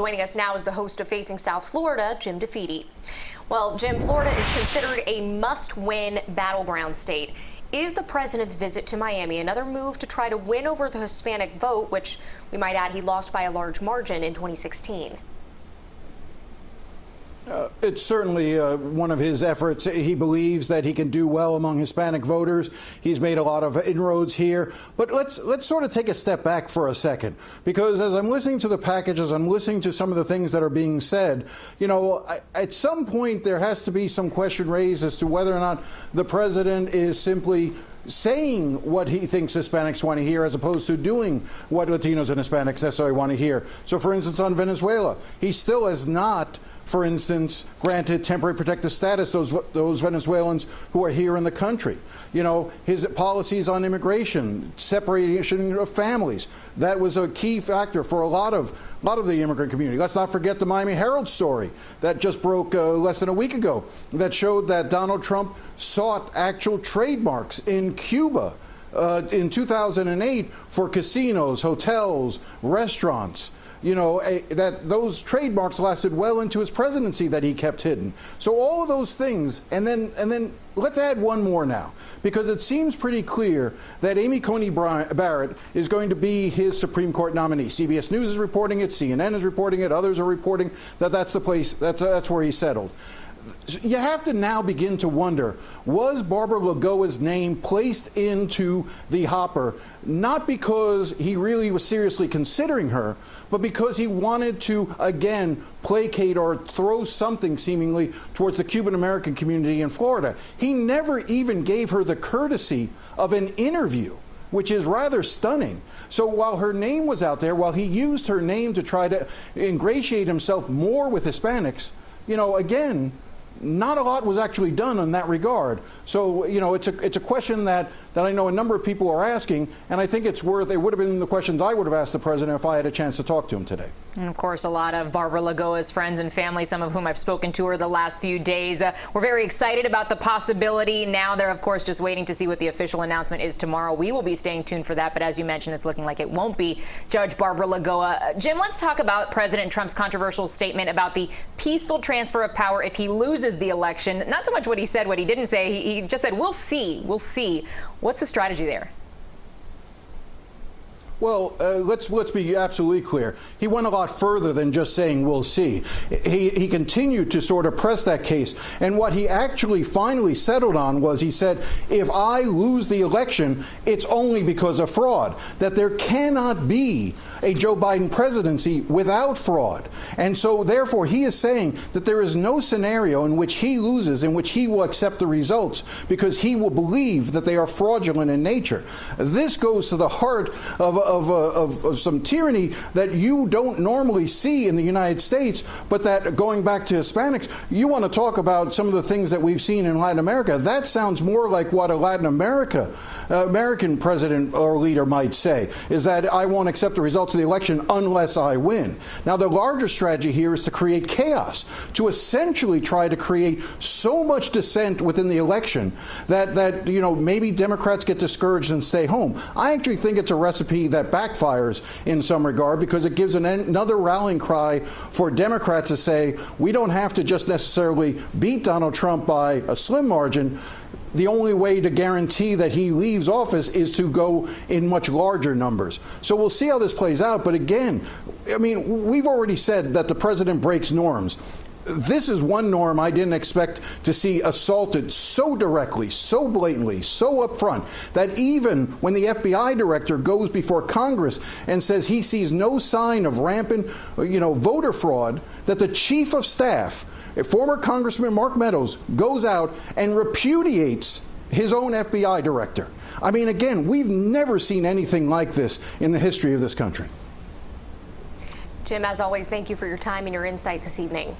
Joining us now is the host of Facing South Florida, Jim DeFede. Well, Jim, Florida is considered a must-win battleground state. Is the president's visit to Miami another move to try to win over the Hispanic vote, which we might add he lost by a large margin in 2016? It's certainly one of his efforts. He believes that he can do well among Hispanic voters. He's made a lot of inroads here. But let's sort of take a step back for a second, because as I'm listening to the package, as I'm listening to some of the things that are being said, you know, at some point there has to be some question raised as to whether or not the president is simply saying what he thinks Hispanics want to hear as opposed to doing what Latinos and Hispanics necessarily want to hear. So, for instance, on Venezuela, he still has not, for instance, granted temporary protective status those Venezuelans who are here in the country. You know, his policies on immigration, separation of families, that was a key factor for a lot of the immigrant community. Let's not forget the Miami Herald story that just broke less than a week ago that showed that Donald Trump sought actual trademarks in Cuba in 2008 for casinos, hotels, restaurants. You know, that those trademarks lasted well into his presidency that he kept hidden. So all of those things, and then let's add one more now, because it seems pretty clear that Amy Coney Barrett is going to be his Supreme Court nominee. CBS News is reporting it, CNN is reporting it, others are reporting that that's the place, that's where he settled. You have to now begin to wonder, was Barbara Lagoa's name placed into the hopper not because he really was seriously considering her, but because he wanted to, again, placate or throw something seemingly towards the Cuban-American community in Florida? He never even gave her the courtesy of an interview, which is rather stunning. So while her name was out there, while he used her name to try to ingratiate himself more with Hispanics, you know, again, not a lot was actually done in that regard. So, you know, it's a question that I know a number of people are asking, and I think it would have been the questions I would have asked the president if I had a chance to talk to him today. And of course, a lot of Barbara Lagoa's friends and family, some of whom I've spoken to her the last few days, we're very excited about the possibility. Now they're, of course, just waiting to see what the official announcement is tomorrow. We will be staying tuned for that. But as you mentioned, it's looking like it won't be Judge Barbara Lagoa. Jim, let's talk about President Trump's controversial statement about the peaceful transfer of power if he loses the election. Not so much what he said, what he didn't say. He just said, we'll see. We'll see. What's the strategy there? Well, let's be absolutely clear. He went a lot further than just saying we'll see. He continued to sort of press that case. And what he actually finally settled on was he said, if I lose the election, it's only because of fraud, that there cannot be a Joe Biden presidency without fraud. And so, therefore, he is saying that there is no scenario in which he loses, in which he will accept the results, because he will believe that they are fraudulent in nature. This goes to the heart of some tyranny that you don't normally see in the United States, but that, going back to Hispanics, you want to talk about some of the things that we've seen in Latin America. That sounds more like what a Latin American president or leader might say, is that I won't accept the results of the election unless I win. Now, the larger strategy here is to create chaos, to essentially try to create so much dissent within the election that you know, maybe Democrats get discouraged and stay home. I actually think it's a recipe that backfires in some regard, because it gives another rallying cry for Democrats to say, we don't have to just necessarily beat Donald Trump by a slim margin. The only way to guarantee that he leaves office is to go in much larger numbers. So we'll see how this plays out. But again, I mean, we've already said that the president breaks norms. This is one norm I didn't expect to see assaulted so directly, so blatantly, so up front, that even when the FBI director goes before Congress and says he sees no sign of rampant, you know, voter fraud, that the chief of staff, former Congressman Mark Meadows, goes out and repudiates his own FBI director. I mean, again, we've never seen anything like this in the history of this country. Jim, as always, thank you for your time and your insight this evening.